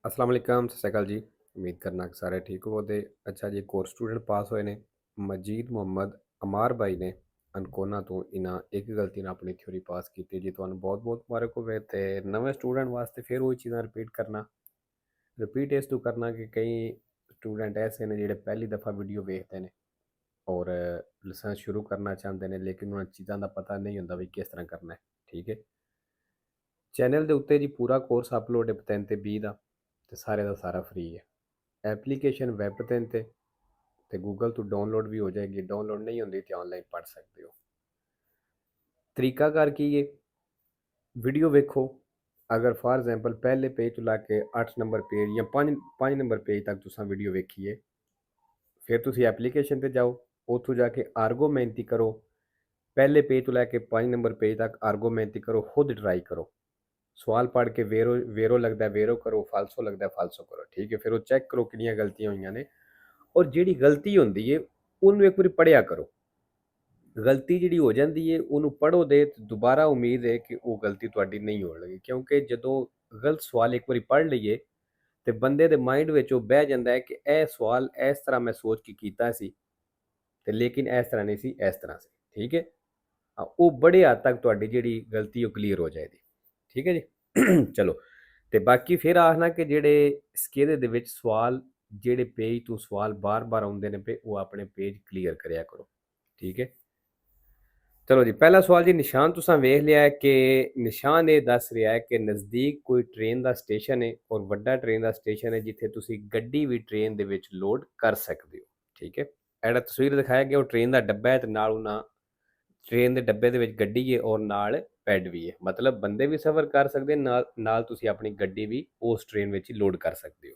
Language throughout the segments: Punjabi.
अस्सलाम वालेकुम सत श्री अकाल जी। उम्मीद करना कि सारे ठीक हो ते अच्छा जी। एक होर स्टूडेंट पास होए ने मजीद मुहम्मद अमार भाई ने अनकोना तो इन्हां एक गलती नाल अपनी थ्योरी पास की जी। तुहानूं बहुत बहुत मुबारक होवे ते नवे स्टूडेंट वास्ते फिर वही चीज़ां रिपीट करना। रिपीट इस तू करना कि कई स्टूडेंट ऐसे ने जिहड़े पहली दफ़ा वीडियो वेखदे ने और लसन शुरू करना चाहते हैं लेकिन उन्हें चीज़ों का पता नहीं होंदा भी किस तरह करना है। ठीक है। चैनल के उत्ते जी पूरा कोर्स अपलोड है 3 ते 20 का ते सारे का सारा फ्री है। एप्लीकेशन वैब ते गूगल तो डाउनलोड भी हो जाएगी। डाउनलोड नहीं होंगी तो ऑनलाइन पढ़ सकते हो। तरीकाकार की है, वीडियो वेखो। अगर फॉर एग्जांपल पहले पेज तो लाके 8 नंबर पेज या 5 नंबर पेज तक तुसा वीडियो वेखिए, फिर तुसी एप्लीकेशन ते जाओ, उतों जाके आर्गो मेहनती करो। पहले पेज तो लैके 5 नंबर पेज तक आर्गो मेहनती करो, खुद ट्राई करो। सवाल पढ़ के वेरो वेरो लगता है वेरो करो, फालसो लगता है फालसो करो। ठीक है। फिर वो चेक करो कि गलतियां हुई ने और जी गलती होंगी है उन्होंने एक बार पढ़िया करो। गलती जी हो जाती है उन्होंने पढ़ो दे तो दोबारा उम्मीद है कि वो गलती थोड़ी नहीं हो लगी, क्योंकि जो गलत सवाल एक बार पढ़ लीए तो बंदे के माइंड में बह जाता है कि यह सवाल इस तरह मैं सोच के किया सी ते लेकिन इस तरह नहीं सी, इस तरह से। ठीक है। हाँ, वो बड़े हद तक थोड़ी जी गलती वो क्लीयर हो जाएगी। ठीक है जी। चलो तो बाकी फिर आखना कि जेडे इसके दे विच सवाल जेडे पेज तो सवाल बार बार आते हैं पे वो अपने पेज क्लीयर कराया करो। ठीक है। चलो जी, पहला सवाल जी। निशान तुसा वेख लिया है कि निशान ये दस रहा है कि नज़दीक कोई ट्रेन का स्टेशन है और वड्डा ट्रेन का स्टेशन है जिथे तुसी गड्डी भी ट्रेन दे विच लोड कर सकते हो। ठीक है। एड़ा तस्वीर दिखाया गया वो ट्रेन का डब्बा है तो नाल उन्हां ट्रेन के डब्बे दे विच गड्डी है और नाल बैड भी है, मतलब बंदे भी सफ़र कर सकते हैं, नाल तुसी अपनी गड्डी भी उस ट्रेन विच लोड कर सकते हो।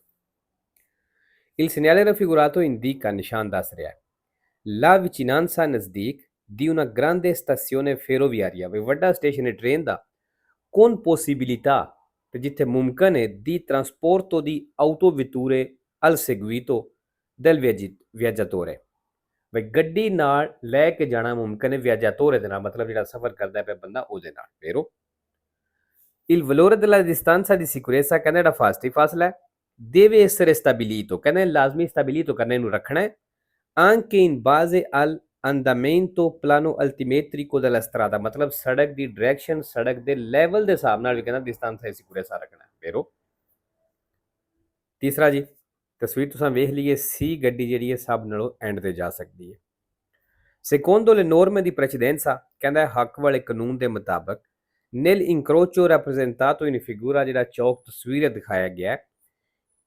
Il segnale raffigurato indica निशान दस रहा है La vicinanza नज़दीक di una grande stazione ferroviaria, वे वड्डा स्टेशन है ट्रेन दा, con possibilità ते जिथे मुमकन है di trasporto di autovetture al seguito del viaggiatore, वे गड्डी नाल लै के जाना मुमकन है वियाजातोरे दे नाल, मतलब जिहड़ा सफर करदा पिया बंदा ओहदे नाल। फेरो Il valore della distanza di sicurezza कहना जिहड़ा फासली फासला है deve essere stabilito, कहना लाजमी stabilito करने नूं रखना है anche in base al andamento plano altimetrico della strada, मतलब सड़क की डायरेक्शन सड़क के लेवल के हिसाब नाल भी कहना डिस्टेंस है सिक्योरेसा रखना है। फेरो तीसरा जी, तस्वीर तुसां वेख लीए सी गड्डी जिहड़ी है सब नालों एंड ते जा सकती है। Secondo le norme di precedenza कहंदा है हक वाले कानून के मुताबिक nel incrocio rappresentato in figura ਜਿਹੜਾ ਚੌਕ ਤਸਵੀਰ ਦਿਖਾਇਆ ਗਿਆ ਹੈ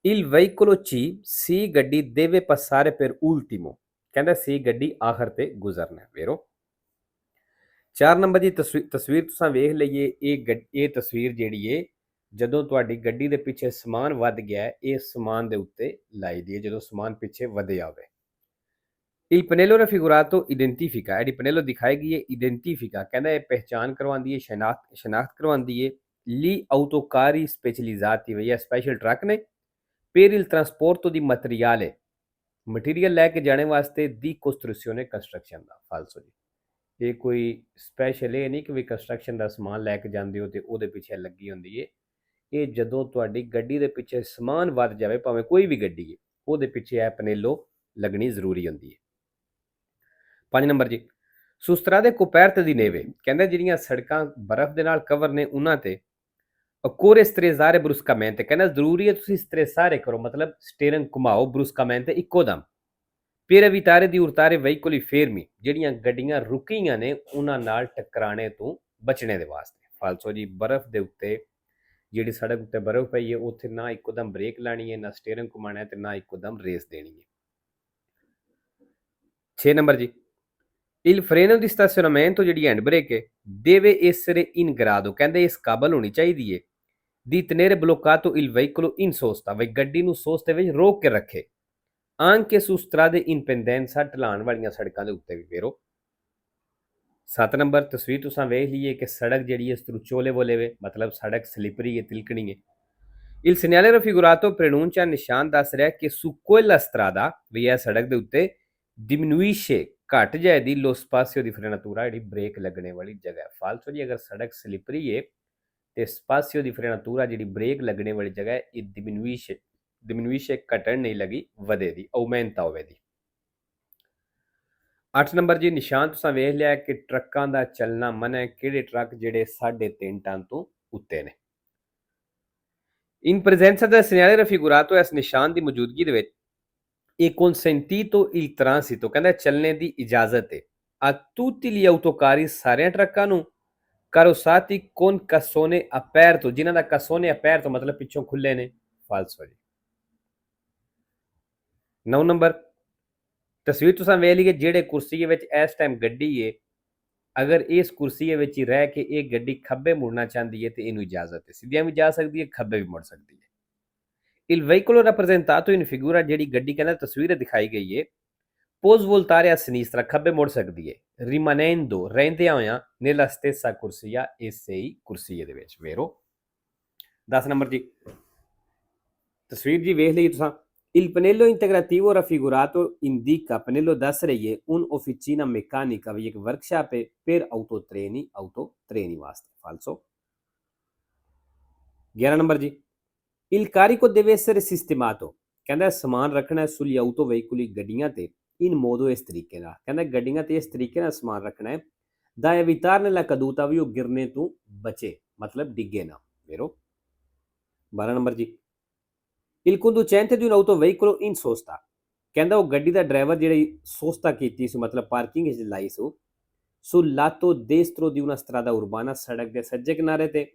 il veicolo C C ਗੱਡੀ deve passare per ultimo, ਕਹਿੰਦਾ C ਗੱਡੀ ਆਖਰ ਤੇ ਗੁਜ਼ਰਨਾ ਹੈ। ਵੇਰੋ 4 ਨੰਬਰ ਦੀ ਤਸਵੀਰ ਤੁਸੀਂ ਵੇਖ ਲਈਏ ਇਹ ਤਸਵੀਰ ਜਿਹੜੀ ਏ ਜਦੋਂ ਤੁਹਾਡੀ ਗੱਡੀ ਦੇ ਪਿੱਛੇ ਸਮਾਨ ਵੱਧ ਗਿਆ ਇਹ ਸਮਾਨ ਦੇ ਉੱਤੇ ਲਾਈ ਦੀ ਹੈ ਜਦੋਂ ਸਮਾਨ ਪਿੱਛੇ ਵਧਿਆ ਹੋਵੇ। Il pannello raffigurato identifica, ਜਿਹੜੀ ਪਨੇਲੋ ਦਿਖਾਈ ਗਈ ਹੈ identifica ਕਹਿੰਦਾ ਇਹ ਪਹਿਚਾਨ ਕਰਵਾਉਂਦੀ ਹੈ, ਸ਼ਨਾਖਤ ਕਰਵਾਉਂਦੀ ਹੈ li autocarri specializzati, भैया स्पेशल ट्रक ने per il trasporto di materiale, material लैके जाने वास्ते दी costruzione कंस्ट्रक्शन ਦਾ ਫਾਲਸੋ ਜੀ। ਇਹ ਕੋਈ ਸਪੈਸ਼ਲ ਇਹ ਨਹੀਂ ਕਿ ਵੀ ਕੰਸਟਰਕਸ਼ਨ ਦਾ ਸਮਾਨ ਲੈ ਕੇ ਜਾਂਦੇ ਹੋ ਤੇ ਉਹਦੇ ਪਿੱਛੇ ਲੱਗੀ ਹੁੰਦੀ ਏ। ਇਹ ਜਦੋਂ ਤੁਹਾਡੀ ਗੱਡੀ ਦੇ ਪਿੱਛੇ ਸਮਾਨ ਵੱਧ ਜਾਵੇ ਭਾਵੇਂ ਕੋਈ ਵੀ ਗੱਡੀ ਹੈ ਉਹਦੇ ਪਿੱਛੇ ਇਹ ਪਨੇਲੋ ਲੱਗਣੀ ਜ਼ਰੂਰੀ ਹੁੰਦੀ ਹੈ। 5 ਨੰਬਰ ਜੀ, ਸੁਸਤਰਾਦੇ ਕੋਪੈਰਤ ਦੀ ਨੇਵੇ ਕਹਿੰਦਾ ਜਿਹੜੀਆਂ ਸੜਕਾਂ ਬਰਫ਼ ਦੇ ਨਾਲ ਕਵਰ ਨੇ ਉਹਨਾਂ ਤੇ occorre strizzare bruscamente, ਕਹਿੰਦਾ ਜ਼ਰੂਰੀ ਹੈ ਤੁਸੀਂ ਸਟ੍ਰੇਸਾਰੇ ਕਰੋ, ਮਤਲਬ ਸਟੀਅਰਿੰਗ ਘੁਮਾਓ bruscamente ਇੱਕੋ ਦਮ per evitare di urtare veicoli fermi, ਜਿਹੜੀਆਂ ਗੱਡੀਆਂ ਰੁਕੀਆਂ ਨੇ ਉਹਨਾਂ ਨਾਲ ਟਕਰਾਣੇ ਤੋਂ ਬਚਣੇ ਦੇ ਵਾਸਤੇ। ਫਾਲਸੋ ਜੀ, ਬਰਫ਼ ਦੇ ਉੱਤੇ ਜਿਹੜੀ ਸੜਕ ਉੱਤੇ ਬਰਫ਼ ਪਈ ਹੈ ਉੱਥੇ ਨਾ ਇੱਕੋਦਮ ਬ੍ਰੇਕ ਲਾਣੀ ਹੈ, ਨਾ ਸਟੀਅਰਿੰਗ ਘੁਮਾਣਾ ਹੈ ਤੇ ਨਾ ਇੱਕੋਦਮ ਰੇਸ ਦੇਣੀ ਹੈ। 6 ਨੰਬਰ ਜੀ, il freno di stazionamento ਜਿਹੜੀ ਹੈਂਡ ਬ੍ਰੇਕ ਹੈ deve essere in grado, ਕਹਿੰਦੇ ਇਸ ਕਾਬਲ ਹੋਣੀ ਚਾਹੀਦੀ ਹੈ di tenere bloccato il veicolo in sosta, ਵੀ ਗੱਡੀ ਨੂੰ ਸੋਸਤੇ ਵਿੱਚ ਰੋਕ ਕੇ ਰੱਖੇ anche su strade in pendenza, ਢਲਾਣ ਵਾਲੀਆਂ ਸੜਕਾਂ ਦੇ ਉੱਤੇ ਵੀ। ਫੇਰੋ 7 ਨੰਬਰ ਤਸਵੀਰ ਤੁਸੀਂ ਵੇਖ ਲਈਏ ਕਿ ਸੜਕ ਜਿਹੜੀ ਹੈ strusciole volevo, मतलब ਸੜਕ ਸਲਿਪਰੀ ਹੈ, ਤਿਲਕਣੀ ਹੈ। Il segnale raffigurato preannuncia ਨਿਸ਼ਾਨ ਦੱਸ ਰਿਹਾ ਕਿ su quella strada, ਵੀ ਇਹ ਸੜਕ ਦੇ ਉੱਤੇ diminuisce ਘਟ ਜਾਏਗੀ lo spazio di frenatura, ਜਿਹੜੀ ਬ੍ਰੇਕ ਲੱਗਣੇ ਵਾਲੀ ਜਗ੍ਹਾ ਹੈ। ਫਾਲਤੂ ਜੀ ਅਗਰ ਸੜਕ ਸਲਿਪਰੀ ਹੈ ਤੇ ਸਪਾਸੀਓ ਦੀ ਫਰੇਨਾਤੂਰਾ ਜਿਹੜੀ ਬ੍ਰੇਕ ਲੱਗਣੇ ਵਾਲੀ ਜਗ੍ਹਾ ਹੈ ਇਹ diminuisce ਘਟਣ ਨਹੀਂ ਲੱਗੀ ਵਧੇ ਦੀ aumenta ਹੋਵੇ ਦੀ। 8 ਨੰਬਰ ਜੀ ਨਿਸ਼ਾਨ ਤੁਸੀਂ ਵੇਖ ਲਿਆ ਕਿ ਟਰੱਕਾਂ ਦਾ ਚੱਲਣਾ ਮਨਾ ਹੈ, ਕਿਹੜੇ ਟਰੱਕ ਜਿਹੜੇ 3.5 ਟਨ ਤੋਂ ਉੱਤੇ ਨੇ। In presenza del segnale raffigurato ਇਸ ਨਿਸ਼ਾਨ ਦੀ ਮੌਜੂਦਗੀ ਦੇ ਵਿੱਚ ਇਹ consentito il transito ਕਹਿੰਦਾ ਚੱਲਣੇ ਦੀ ਇਜਾਜ਼ਤ ਹੈ a tutti gli autocarri ਸਾਰਿਆਂ ਟਰੱਕਾਂ ਨੂੰ carrozzati con cassone aperto ਜਿਨ੍ਹਾਂ ਦਾ cassone aperto ਮਤਲਬ ਪਿੱਛੋਂ ਖੁੱਲੇ ਨੇ ਫਾਲਸੋ ਜੀ। 9 ਨੰਬਰ ਤਸਵੀਰ ਤੁਸੀਂ ਵੇਖ ਲਈਏ ਜਿਹੜੇ ਕੁਰਸੀ ਵਿੱਚ ਇਸ ਟਾਈਮ ਗੱਡੀ ਹੈ ਅਗਰ ਇਸ ਕੁਰਸੀ ਵਿੱਚ ਹੀ ਰਹਿ ਕੇ ਇਹ ਗੱਡੀ ਖੱਬੇ ਮੁੜਨਾ ਚਾਹੁੰਦੀ ਹੈ ਤੇ ਇਹਨੂੰ ਇਜਾਜ਼ਤ ਹੈ, ਸਿੱਧੀਆਂ ਵੀ ਜਾ ਸਕਦੀ ਹੈ ਖੱਬੇ ਵੀ ਮੁੜ ਸਕਦੀ ਹੈ। Il veicolo rappresentato in figura ਜਿਹੜੀ ਗੱਡੀ ਕਹਿੰਦਾ ਤਸਵੀਰ ਦਿਖਾਈ ਗਈ ਹੈ può svoltare a sinistra ਖੱਬੇ ਮੁੜ ਸਕਦੀ ਹੈ rimanendo ਰਹਿੰਦਿਆਂ ਹੋਇਆਂ nella stessa corsia ਇਸੇ ਹੀ ਕੁਰਸੀ ਦੇ ਵਿੱਚ vero। 10 ਨੰਬਰ ਜੀ ਤਸਵੀਰ ਜੀ ਵੇਖ ਲਈ ਤੁਸੀਂ Il pannello integrativo raffigurato indica pannello ਦੱਸ ਰਹੀ ਹੈ un'officina meccanica ਵੀ ਇੱਕ ਵਰਕਸ਼ਾਪ ਹੈ per autotreni ਵਾਸਤੇ falso। 11 ਨੰਬਰ ਜੀ Il carico deve essere sistemato ਕਹਿੰਦਾ ਸਮਾਨ ਰੱਖਣਾ sugli autoveicoli ਗੱਡੀਆਂ ਤੇ in modo ਇਸ ਤਰੀਕੇ ਨਾਲ ਕਹਿੰਦਾ ਗੱਡੀਆਂ ਤੇ ਇਸ ਤਰੀਕੇ ਨਾਲ ਸਮਾਨ ਰੱਖਣਾ ਹੈ da evitare la caduta ਵੀ ਉਹ ਗਿਰਨੇ ਤੋਂ ਬਚੇ ਮਤਲਬ ਡਿੱਗੇ ਨਾ vero। 12 ਨੰਬਰ ਜੀ Il conducente di un autoveicolo in sosta ਕਹਿੰਦਾ ਉਹ ਗੱਡੀ ਦਾ ਡਰਾਈਵਰ ਜਿਹੜੀ ਸੋਸਤਾ ਕੀਤੀ ਸੀ ਮਤਲਬ ਪਾਰਕਿੰਗ ਵਿੱਚ ਲਾਈ ਸੀ sul lato destro di una strada urbana ਸੜਕ ਦੇ ਸੱਜੇ ਕਿਨਾਰੇ ਤੇ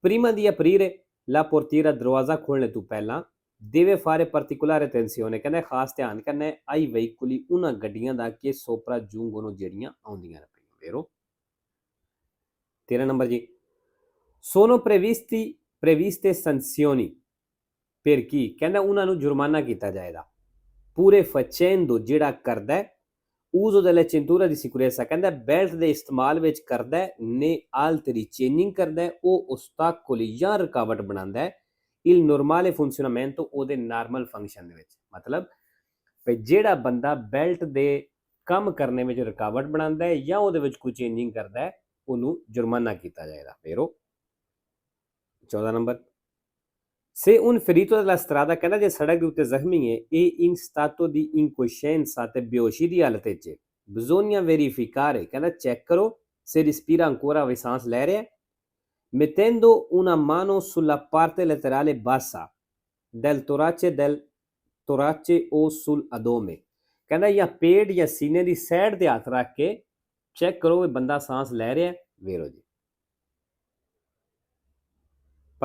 prima di aprire la portiera ਦਰਵਾਜ਼ਾ ਖੋਲ੍ਹਣੇ ਤੋਂ ਪਹਿਲਾਂ deve fare particolare attenzione ਕਹਿੰਦਾ ਖਾਸ ਧਿਆਨ ਕਰਨਾ ਹੈ ai veicoli ਉਹਨਾਂ ਗੱਡੀਆਂ ਦਾ ਕਿ ਸੋਪਰਾ ਜੂੰਗੋਨੋ ਜਿਹੜੀਆਂ ਆਉਂਦੀਆਂ ਨੇ ਪਈਆਂ vero। 13 ਨੰਬਰ ਜੀ sono previste sanzioni per chi ਕਹਿੰਦਾ ਉਹਨਾਂ ਨੂੰ ਜੁਰਮਾਨਾ ਕੀਤਾ ਜਾਏਗਾ ਪੂਰੇ facendo ਜਿਹੜਾ ਕਰਦਾ uso delle cinture di sicurezza ਕਹਿੰਦਾ ਬੈਲਟ ਦੇ ਇਸਤੇਮਾਲ ਵਿੱਚ ਕਰਦਾ ਨੇ altri chaining ਕਰਦਾ ਉਹ ostacoli ਜਾਂ ਰੁਕਾਵਟ ਬਣਾਉਂਦਾ ਹੈ il normale funzionamento ਉਹਦੇ ਨਾਰਮਲ ਫੰਕਸ਼ਨ ਦੇ ਵਿੱਚ ਮਤਲਬ ਵੀ ਜਿਹੜਾ ਬੰਦਾ ਬੈਲਟ ਦੇ ਕੰਮ ਕਰਨੇ ਵਿੱਚ ਰੁਕਾਵਟ ਬਣਾਉਂਦਾ ਹੈ ਜਾਂ ਉਹਦੇ ਵਿੱਚ ਕੋਈ ਚੇਂਜਿੰਗ ਕਰਦਾ ਹੈ ਉਹਨੂੰ ਜੁਰਮਾਨਾ ਕੀਤਾ ਜਾਏਗਾ vero। 14 number Se un ferito della strada ਕਹਿੰਦਾ ਜੇ ਸੜਕ ਦੇ ਉੱਤੇ ਜ਼ਖਮੀ ਹੈ ਇਹ in stato di incoscienza ਤੇ ਬੇਹੋਸ਼ੀ ਦੀ ਹਾਲਤ ਵਿੱਚ bisogna verificare ਕਹਿੰਦਾ ਚੈੱਕ ਕਰੋ se respira ancora ਵੀ ਸਾਂਸ ਲੈ ਰਿਹਾ mettendo una mano sulla parte laterale bassa del torace o sul adome ਕਹਿੰਦਾ ਜਾਂ ਪੇਟ ਜਾਂ ਸੀਨੇ ਦੀ ਸਾਈਡ ਤੇ ਹੱਥ ਰੱਖ ਕੇ ਚੈੱਕ ਕਰੋ ਇਹ ਬੰਦਾ ਸਾਂਸ ਲੈ ਰਿਹਾ vero ਜੀ।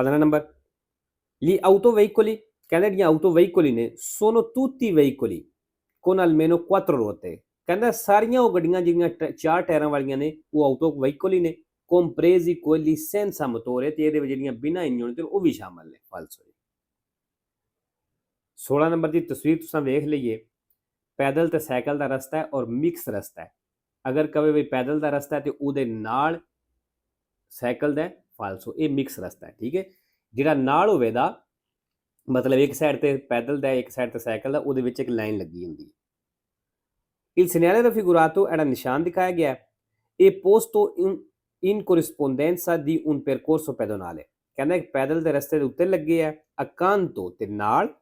15 ਨੰਬਰ Gli autoveicoli ਕਹਿੰਦਾ ਜਿਹੜੀਆਂ autoveicoli ਨੇ sono tutti veicoli con almeno 4 ruote ਕਹਿੰਦਾ ਸਾਰੀਆਂ ਉਹ ਗੱਡੀਆਂ ਜਿਹੜੀਆਂ 4 ਟਾਇਰਾਂ ਵਾਲੀਆਂ ਨੇ ਉਹ autoveicoli ਨੇ compresi quelli senza motore ਤੇ ਇਹਦੇ ਵਿੱਚ ਜਿਹੜੀਆਂ ਬਿਨਾਂ ਇੰਜਣ ਤੇ ਉਹ ਵੀ ਸ਼ਾਮਲ ਨੇ falso। 16 ਨੰਬਰ ਦੀ ਤਸਵੀਰ ਤੁਸੀਂ ਵੇਖ ਲਈਏ ਪੈਦਲ ਤੇ ਸਾਈਕਲ ਦਾ ਰਸਤਾ ਹੈ ਔਰ ਮਿਕਸ ਰਸਤਾ ਹੈ ਅਗਰ ਕਵੇ ਵੀ ਪੈਦਲ ਦਾ ਰਸਤਾ ਤੇ ਉਹਦੇ ਨਾਲ ਸਾਈਕਲ ਦਾ falso ਇਹ ਮਿਕਸ ਰਸਤਾ ਹੈ ਠੀਕ ਹੈ ਜਿਹੜਾ ਨਾਲ ਹੋਵੇ ਦਾ ਮਤਲਬ ਇੱਕ ਸਾਈਡ ਤੇ ਪੈਦਲ ਦਾ ਇੱਕ ਸਾਈਡ ਤੇ ਸਾਈਕਲ ਦਾ ਉਹਦੇ ਵਿੱਚ ਇੱਕ ਲਾਈਨ ਲੱਗੀ ਹੁੰਦੀ ਹੈ। Il segnale raffigurato era ਨਿਸ਼ਾਨ ਦਿਖਾਇਆ ਗਿਆ ਇਹ posto in corrispondenza di un percorso pedonale ਕਹਿੰਦਾ ਇੱਕ ਪੈਦਲ ਦੇ ਰਸਤੇ ਦੇ ਉੱਤੇ ਲੱਗੇ ਆ accanto ਤੇ ਨਾਲ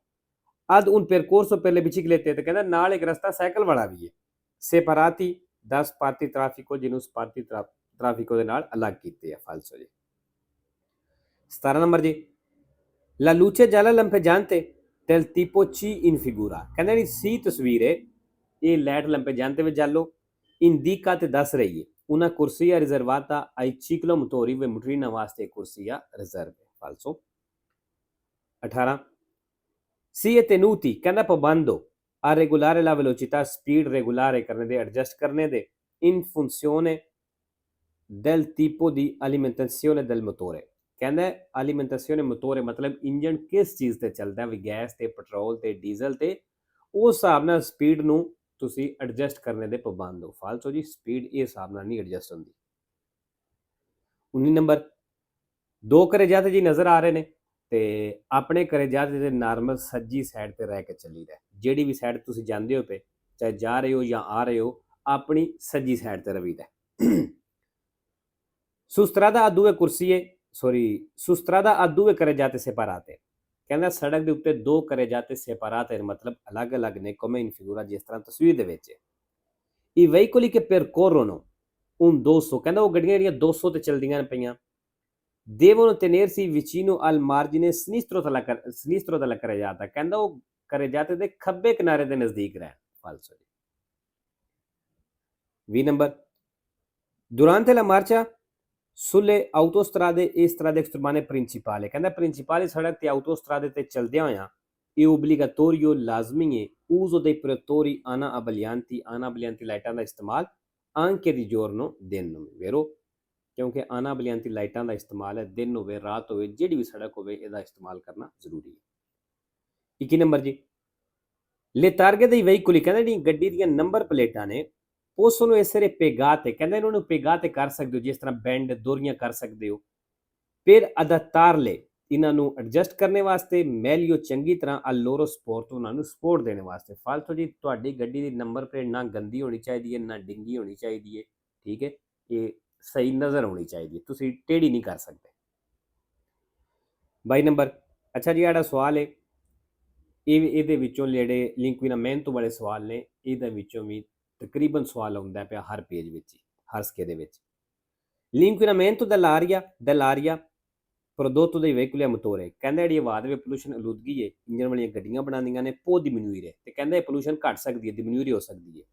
ad un percorso per le biciclette ਤੇ ਕਹਿੰਦਾ ਨਾਲ ਇੱਕ ਰਸਤਾ ਸਾਈਕਲ ਵਾਲਾ ਵੀ ਹੈ separati da sparti traffico ਜਿਹਨੂੰ sparti traffico ਦੇ ਨਾਲ ਅਲੱਗ ਕੀਤੇ ਆ falso ਜੀ। 17 ਨੰਬਰ ਜੀ La luce gialla lampeggiante del tipo C in figura ਕਹਿੰਦਾ ਜਿਹੜੀ ਸੀ ਤਸਵੀਰ ਹੈ ਇਹ ਲਾਈਟ lampeggiante ਵਿੱਚ giallo indica ਤੇ ਦੱਸ ਰਹੀ ਹੈ una corsia riservata ai ciclomotori ve motorina ਵਾਸਤੇ corsia riserve falso। 18 Si è tenuti ਕਹਿੰਦਾ ਪਾਬੰਦੋ a regolare la velocità speed regolare ਕਰਨੇ ਦੇ adjust ਕਰਨੇ ਦੇ in funzione del tipo di alimentazione del motore ਕਹਿੰਦਾ alimentazione motore ਮਤਲਬ ਇੰਜਨ ਕਿਸ ਚੀਜ਼ ਤੇ ਚੱਲਦਾ ਵੀ ਗੈਸ ਤੇ ਪੈਟਰੋਲ ਤੇ ਡੀਜ਼ਲ ਤੇ ਉਸ ਹਿਸਾਬ ਨਾਲ ਸਪੀਡ ਨੂੰ ਤੁਸੀਂ ਐਡਜਸਟ ਕਰਨੇ ਦੇ ਪਾਬੰਦ ਹੋ ਫਾਲਤੂ ਜੀ ਸਪੀਡ ਇਹ ਹਿਸਾਬ ਨਾਲ ਨਹੀਂ ਐਡਜਸਟ ਹੁੰਦੀ। 19 ਨੰਬਰ ਦੋ ਕਰੇਜਾਤ ਜੀ ਨਜ਼ਰ ਆ ਰਹੇ ਨੇ ਤੇ ਆਪਣੇ ਕਰੇਜਾਤ ਦੇ ਨਾਰਮਲ ਸੱਜੀ ਸਾਈਡ ਤੇ ਰਹਿ ਕੇ ਚੱਲੀ ਦਾ ਜਿਹੜੀ ਵੀ ਸਾਈਡ ਤੁਸੀਂ ਜਾਂਦੇ ਹੋ ਪਏ ਚਾਹੇ ਜਾ ਰਹੇ ਹੋ ਜਾਂ ਆ ਰਹੇ ਹੋ ਆਪਣੀ ਸੱਜੀ ਸਾਈਡ ਤੇ ਰਵੀਦਾ। Su strada a due corsie sorry ਸੁਸਤਰਾਦਾ a due carreggiate separate, ਕਹਿੰਦਾ ਸੜਕ ਦੇ ਉੱਤੇ ਦੋ carreggiate separate ਮਤਲਬ ਅਲੱਗ-ਅਲੱਗ ਨੇ come in figura, ਜਿਸ ਤਰ੍ਹਾਂ ਤਸਵੀਰ ਦੇ ਵਿੱਚ i veicoli che percorrono un 200, ਕਹਿੰਦਾ ਉਹ ਗੱਡੀਆਂ ਜਿਹੜੀਆਂ 200 ਤੇ ਚੱਲਦੀਆਂ ਪਈਆਂ devono tenersi vicino al margine sinistro della carreggiata, ਕਹਿੰਦਾ ਉਹ carreggiate ਦੇ ਖੱਬੇ ਕਿਨਾਰੇ ਦੇ ਨਜ਼ਦੀਕ ਰਹਿਣ। ਫਾਲਸੋ ਜੀ। 20 number durante la marcia sulle autostrade e strade extraeurbane principali, ਕਹਿੰਦਾ ਪ੍ਰਿੰਸੀਪਲੀ ਸੜਕ ਤੇ ਆਟੋਸਟਰਾਦੇ ਤੇ ਚਲਦਿਆਂ ਹੋਇਆਂ ਇਹ obbligatorio ਲਾਜ਼ਮੀ ਹੈ uso dei protettori ana abbaglianti ਲਾਈਟਾਂ ਦਾ ਇਸਤੇਮਾਲ anche di giorno ਦਿਨ ਨੂੰ, vero, ਕਿਉਂਕਿ ਆਨਾ abbaglianti ਲਾਈਟਾਂ ਦਾ ਇਸਤੇਮਾਲ ਹੈ ਦਿਨ ਹੋਵੇ ਰਾਤ ਹੋਵੇ ਜਿਹੜੀ ਵੀ ਸੜਕ ਹੋਵੇ ਇਹਦਾ ਇਸਤੇਮਾਲ ਕਰਨਾ ਜ਼ਰੂਰੀ ਹੈ। 21 ਨੰਬਰ ਜੀ le targhe dei veicoli, ਕਹਿੰਦਾ ਜਿਹੜੀ ਗੱਡੀ ਦੀਆਂ ਨੰਬਰ ਪਲੇਟਾਂ ਨੇ possono essere pegate, ਕਹਿੰਦਾ ਇਹਨਾਂ ਨੂੰ pegate ਕਰ ਸਕਦੇ ਹੋ, ਜਿਸ ਤਰ੍ਹਾਂ ਬੈਂਡ ਦੋਰੀਆਂ ਕਰ ਸਕਦੇ ਹੋ per adattarle, ਇਹਨਾਂ ਨੂੰ ਐਡਜਸਟ ਕਰਨੇ ਵਾਸਤੇ meglio ਚੰਗੀ ਤਰ੍ਹਾਂ al loro sport, ਉਹਨਾਂ ਨੂੰ ਸਪੋਰਟ ਦੇਣ ਵਾਸਤੇ। ਫਾਲਤੂ ਜੀ ਤੁਹਾਡੀ ਗੱਡੀ ਦੀ ਨੰਬਰ ਪਲੇਟ ਨਾ ਗੰਦੀ ਹੋਣੀ ਚਾਹੀਦੀ ਹੈ ਨਾ ਡਿੰਗੀ ਹੋਣੀ ਚਾਹੀਦੀ ਹੈ, ਠੀਕ ਹੈ, ਇਹ ਸਹੀ ਨਜ਼ਰ ਆਉਣੀ ਚਾਹੀਦੀ ਹੈ, ਤੁਸੀਂ ਟੇਢੀ ਨਹੀਂ ਕਰ ਸਕਦੇ। 22 ਨੰਬਰ ਅੱਛਾ ਜੀ ਜਿਹੜਾ ਸਵਾਲ ਹੈ ਇਹਦੇ ਵਿੱਚੋਂ ਜਿਹੜੇ ਲਿੰਕੁਇਨਾਮੈਂਟੋ ਵਾਲੇ ਸਵਾਲ ਨੇ ਇਹਦੇ ਵਿੱਚੋਂ ਵੀ ਤਕਰੀਬਨ ਸਵਾਲ ਆਉਂਦਾ ਪਿਆ ਹਰ ਪੇਜ ਵਿੱਚ, ਹਰ ਸਕੇ ਦੇ ਵਿੱਚ। ਲਿੰਕੁਇਨਾਮੈਂਟੋ dell'aria prodotto dai veicoli a motore, ਕਹਿੰਦਾ ਜਿਹੜੀ ਹਵਾ ਦੇ ਵਿੱਚ ਪੋਲੂਸ਼ਨ ਆਲੂਦਗੀ ਹੈ ਇੰਜਨ ਵਾਲੀਆਂ ਗੱਡੀਆਂ ਬਣਾਉਂਦੀਆਂ ਨੇ può diminuire, ਤੇ ਕਹਿੰਦਾ ਇਹ ਪੋਲੂਸ਼ਨ ਘਟ ਸਕਦੀ ਹੈ, diminuire ਹੋ ਸਕਦੀ ਹੈ।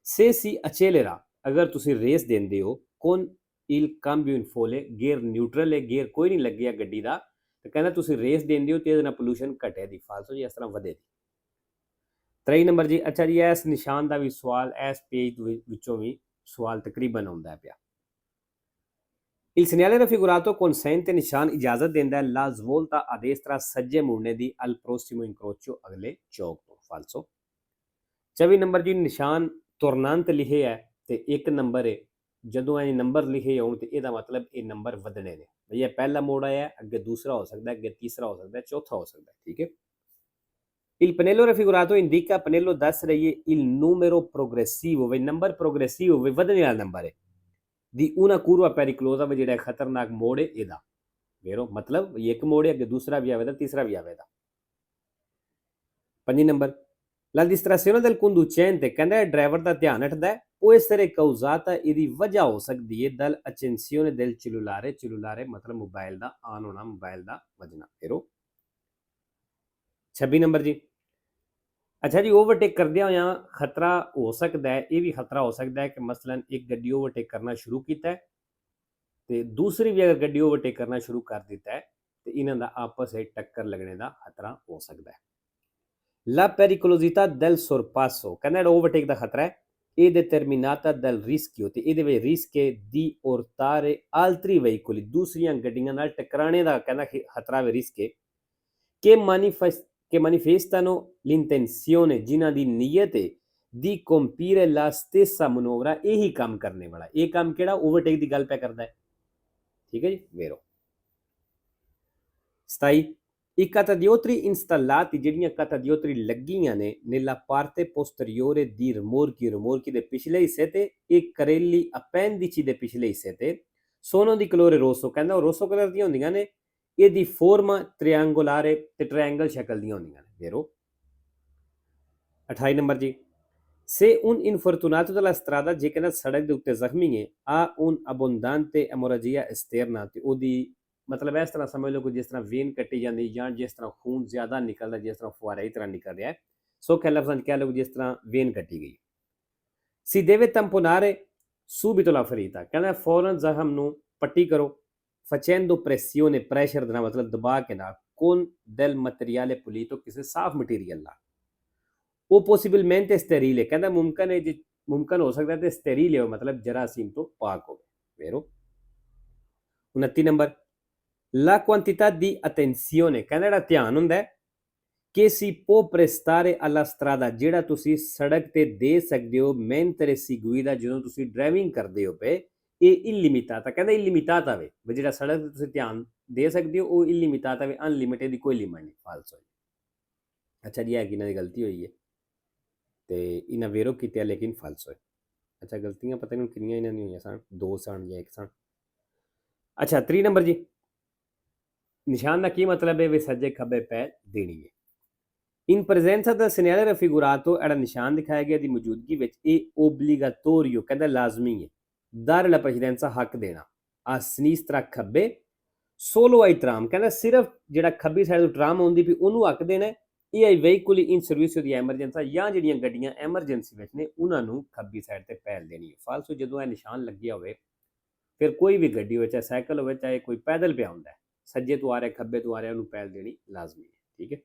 se si accelera, ਅਗਰ ਤੁਸੀਂ ਰੇਸ ਦਿੰਦੇ ਹੋ con il cambio in folle, gear neutral ਹੈ, ਗੇਅਰ ਕੋਈ ਨਹੀਂ ਲੱਗਿਆ ਗੱਡੀ ਦਾ, ਤੇ ਕਹਿੰਦਾ ਤੁਸੀਂ ਰੇਸ ਦਿੰਦੇ ਹੋ ਤੇ ਇਹਦੇ ਨਾਲ ਪੋਲੂਸ਼ਨ ਘਟੇ ਦੀ, ਫਾਲਤੂ ਜੀ ਇਸ ਤਰ੍ਹਾਂ ਵਧੇ ਦੀ। 23 ਨੰਬਰ ਜੀ ਅੱਛਾ ਜੀ ਇਸ ਨਿਸ਼ਾਨ ਦਾ ਵੀ ਸਵਾਲ ਇਸ ਪੇਜ ਵਿੱਚੋਂ ਵੀ ਸਵਾਲ ਤਕਰੀਬਨ ਆਉਂਦਾ ਪਿਆ। il segnale raffigurato consente, ਨਿਸ਼ਾਨ ਇਜਾਜ਼ਤ ਦਿੰਦਾ ਹੈ la svolta a destra, ਸੱਜੇ ਮੁੜਨੇ ਦੀ al prossimo incrocio, ਅਗਲੇ ਚੌਕ ਤੋਂ, ਫਾਲਸੋ। 24 ਨੰਬਰ ਜੀ ਨਿਸ਼ਾਨ ਤੁਰਨਾਂਤ ਲਿਖੇ ਹੈ ਤੇ 1 ਨੰਬਰ ਹੈ, ਜਦੋਂ ਇਹ ਨੰਬਰ ਲਿਖੇ ਹੋਣ ਤੇ ਇਹਦਾ ਮਤਲਬ ਇਹ ਨੰਬਰ ਵਧਣੇ ਨੇ, ਭਈ ਇਹ ਪਹਿਲਾ ਮੋੜ ਆਇਆ ਅੱਗੇ ਦੂਸਰਾ ਹੋ ਸਕਦਾ, ਅੱਗੇ ਤੀਸਰਾ ਹੋ ਸਕਦਾ, ਚੌਥਾ ਹੋ ਸਕਦਾ, ਠੀਕ ਹੈ। il pannello raffigurato indica, pannello ਦੱਸ ਰਹੀ ਹੈ il numero progressivo, ਵੀ ਨੰਬਰ ਪ੍ਰੋਗਰੈਸਿਵ ਹੋਵੇ, ਵਧਣੇ ਵਾਲਾ ਨੰਬਰ ਹੈ, ਦੀ una curva pericolosa, ਵੀ ਜਿਹੜਾ ਖਤਰਨਾਕ ਮੋੜ ਹੈ ਇਹਦਾ, ਵੇਰੋ ਮਤਲਬ ਇੱਕ ਮੋੜ ਹੈ ਅੱਗੇ ਦੂਸਰਾ ਵੀ ਆਵੇਗਾ ਤੀਸਰਾ ਵੀ ਆਵੇਗਾ। 5 number la distrazione del conducente, ਕਹਿੰਦਾ ਡਰਾਈਵਰ ਦਾ ਧਿਆਨ ਹਟਦਾ può essere causata, ਇਹਦੀ ਵਜ੍ਹਾ ਹੋ ਸਕਦੀ ਹੈ dal accensione del cellulare, cellulare ਮਤਲਬ ਮੋਬਾਈਲ ਦਾ ਆਨ ਹੋਣਾ, ਮੋਬਾਈਲ ਦਾ ਵੱਜਣਾ, ਵੇਰੋ। 26 ਨੰਬਰ ਜੀ ਅੱਛਾ ਜੀ ਓਵਰਟੇਕ ਕਰਦਿਆਂ ਹੋਇਆਂ ਖਤਰਾ ਹੋ ਸਕਦਾ ਹੈ, ਇਹ ਵੀ ਖਤਰਾ ਹੋ ਸਕਦਾ ਹੈ ਕਿ ਮਸਲਨ ਇੱਕ ਗੱਡੀ ਓਵਰਟੇਕ ਕਰਨਾ ਸ਼ੁਰੂ ਕੀਤਾ ਹੈ ਤੇ ਦੂਸਰੀ ਵੀ ਅਗਰ ਗੱਡੀ ਓਵਰਟੇਕ ਕਰਨਾ ਸ਼ੁਰੂ ਕਰ ਦਿੱਤਾ ਹੈ ਤੇ ਇਹਨਾਂ ਦਾ ਆਪਸ ਵਿੱਚ ਟੱਕਰ ਲੱਗਣੇ ਦਾ ਖਤਰਾ ਹੋ ਸਕਦਾ ਹੈ। La pericolosità del sorpasso, ਕਹਿੰਦਾ ਜਿਹੜਾ ਓਵਰਟੇਕ ਦਾ ਖਤਰਾ ਹੈ ਇਹ determinata dal rischio, ਤੇ ਇਹਦੇ ਵਿੱਚ ਰਿਸਕ ਹੈ di urtare altri veicoli, ਦੂਸਰੀਆਂ ਗੱਡੀਆਂ ਨਾਲ ਟਕਰਾਣੇ ਦਾ ਕਹਿੰਦਾ ਖਤਰਾ ਵੀ ਰਿਸਕ ਹੈ che manifestano l'intenzione, ਜਿਨ੍ਹਾਂ ਦੀ ਨੀਅਤ ਹੈ di compiere la stessa manovra, ਇਹੀ ਕੰਮ ਕਰਨੇ ਵਾਲਾ, ਇਹ ਕੰਮ ਕਿਹੜਾ ਓਵਰਟੇਕ ਦੀ ਗੱਲ ਪਿਆ ਕਰਦਾ ਹੈ, ਠੀਕ ਹੈ ਜੀ, ਵੇਰੋ। 27 i catadiotri installati, ਜਿਹੜੀਆਂ catadiotri ਲੱਗੀਆਂ ਨੇ nella parte posteriore di rimorchi ਦੇ ਪਿਛਲੇ ਹਿੱਸੇ ਤੇ e carrelli appendici ਦੇ ਪਿਛਲੇ ਹਿੱਸੇ ਤੇ sono di colore rosso, ਕਹਿੰਦਾ ਉਹ ਰੋਸੋ ਕਲਰ ਦੀਆਂ ਹੁੰਦੀਆਂ ਨੇ, ਇਹਦੀ ਫੋਰਮ ਟ੍ਰਾਇੰਗੂਲਾਰੇ ਤੇ ਟ੍ਰਾਇੰਗਲ ਸ਼ਕਲ ਦੀਆਂ ਹੁੰਦੀਆਂ ਨੇ, ਵੇਰੋ। 28 ਨੰਬਰ ਜੀ se un infortunato della strada, ਜੇ ਕਹਿੰਦਾ ਸੜਕ ਦੇ ਉੱਤੇ ਜ਼ਖਮੀ ਹੈ ha un abbondante emorragia esterna, ਤੇ ਉਹਦੀ ਮਤਲਬ ਇਸ ਤਰ੍ਹਾਂ ਸਮਝ ਲਓ ਕਿ ਜਿਸ ਤਰ੍ਹਾਂ ਵੇਨ ਕੱਟੀ ਜਾਂਦੀ ਜਾਂ ਜਿਸ ਤਰ੍ਹਾਂ ਖੂਨ ਜ਼ਿਆਦਾ ਨਿਕਲਦਾ, ਜਿਸ ਤਰ੍ਹਾਂ ਫੁਆਰੇ ਤਰ੍ਹਾਂ ਨਿਕਲ ਰਿਹਾ ਹੈ, ਸੌਖੇ ਲਫ਼ਜ਼ਾਂ 'ਚ ਕਹਿ ਲਓ ਜਿਸ ਤਰ੍ਹਾਂ ਵੇਨ ਕੱਟੀ ਗਈ। si deve tamponare subito la ferita, ਕਹਿੰਦਾ ਫੌਰਨ ਜ਼ਖਮ ਨੂੰ ਪੱਟੀ ਕਰੋ facendo pressione, pressure ਦਾ ਮਤਲਬ ਦਬਾ ਕੇ ਨਾਲ con del materiale pulito, ਕਿਸੇ ਸਾਫ਼ ਮਟੀਰੀਅਲ ਨਾਲ। ਉਹ possibilmente sterile, ਕਹਿੰਦਾ ਮੁਮਕਨ ਹੈ ਜੇ ਮੁਮਕਨ ਹੋ ਸਕਦਾ ਤੇ ਸਟੇਰੀਲ ਹੋ ਮਤਲਬ ਜਰਾਸੀਮ ਤੋਂ ਪਾਕ ਹੋਵੇ, ਵੇਰੋ। 29 number la quantità di attenzione, ਕਹਿੰਦਾ ਜਿਹੜਾ ਧਿਆਨ ਹੁੰਦਾ ਹੈ che si può prestare alla strada, ਜਿਹੜਾ ਤੁਸੀਂ ਸੜਕ ਤੇ ਦੇ ਸਕਦੇ ਹੋ mentre si guida, ਜਦੋਂ ਤੁਸੀਂ ਡਰਾਈਵਿੰਗ ਕਰਦੇ ਹੋ ਪਏ, ਇਹ illimitata, ਕਹਿੰਦਾ illimitata ਵੇ, ਵੀ ਜਿਹੜਾ ਸੜਕ ਤੇ ਤੁਸੀਂ ਧਿਆਨ ਦੇ ਸਕਦੇ ਹੋ ਉਹ illimitata ਵੇ, ਅਨਲਿਮਿਟਡ ਦੀ ਕੋਈ ਲਿਮਿਟ ਨਹੀਂ, ਫਾਲਸ ਹੋਈ। ਅੱਛਾ ਜੀ ਇਹ ਕਿਹਨਾਂ ਦੀ ਗਲਤੀ ਹੋਈ ਹੈ ਤੇ ਇਹਨਾਂ ਵੇਰੋ ਕੀਤਾ ਲੇਕਿਨ ਫਾਲਸ ਹੋਏ। ਅੱਛਾ ਗਲਤੀਆਂ ਪਤਾ ਨਹੀਂ ਕਿੰਨੀਆਂ ਇਹਨਾਂ ਦੀਆਂ ਹੋਈਆਂ ਸਨ, 2 ਸਨ ਜਾਂ 1 ਸਨ। ਅੱਛਾ 3 ਨੰਬਰ ਜੀ ਨਿਸ਼ਾਨ ਦਾ ਕੀ ਮਤਲਬ ਹੈ? ਵੀ ਸੱਜੇ ਖੱਬੇ ਪੈਰ ਦੇਣੀ ਹੈ। ਇਨ ਪ੍ਰੈਜ਼ੈਂਸਾ ਦਾ ਸਿਨੈਰੀਓ ਰਫੀਗੁਰਾਤੋ ਜਿਹੜਾ ਨਿਸ਼ਾਨ ਦਿਖਾਇਆ ਗਿਆ ਦੀ ਮੌਜੂਦਗੀ ਵਿੱਚ ਇਹ ਓਬਲੀਗਾਤੋਰੀਓ ਕਹਿੰਦਾ ਲਾਜ਼ਮੀ ਹੈ ਦਰ ਲਾ ਪ੍ਰੈਜ਼ੈਂਸਾ ਹੱਕ ਦੇਣਾ ਆ ਸਿਨਿਸਤਰਾ ਖੱਬੇ ਸੋਲੋ ਆਈ ਟਰਾਮ ਕਹਿੰਦਾ ਸਿਰਫ ਜਿਹੜਾ ਖੱਬੀ ਸਾਈਡ ਤੋਂ ਟਰਾਮ ਆਉਂਦੀ ਵੀ ਉਹਨੂੰ ਹੱਕ ਦੇਣਾ ਹੈ। ਇਹ ਆਈ ਵਹੀਕੁਲੀ ਇਨ ਸਰਵਿਸ ਦੀ ਐਮਰਜੈਂਸਾ ਜਾਂ ਜਿਹੜੀਆਂ ਗੱਡੀਆਂ ਐਮਰਜੈਂਸੀ ਵਿੱਚ ਨੇ ਉਹਨਾਂ ਨੂੰ ਖੱਬੀ ਸਾਈਡ ਤੇ ਪਹਿਲ ਦੇਣੀ ਹੈ। ਫਾਲਸੋ ਜਦੋਂ ਇਹ ਨਿਸ਼ਾਨ ਲੱਗਿਆ ਹੋਵੇ ਫਿਰ ਕੋਈ ਵੀ ਗੱਡੀ ਹੋਵੇ ਚਾਹੇ ਸਾਈਕਲ ਹੋਵੇ ਚਾਹੇ ਕੋਈ ਪੈਦਲ ਪਿਆ ਹੁੰਦਾ ਹੈ ਸੱਜੇ ਤੋਂ ਆ ਰਿਹਾ ਖੱਬੇ ਤੋਂ ਆ ਰਿਹਾ ਉਹਨੂੰ ਪਹਿਲ ਦੇਣੀ ਲਾਜ਼ਮੀ ਹੈ। ਠੀਕ ਹੈ।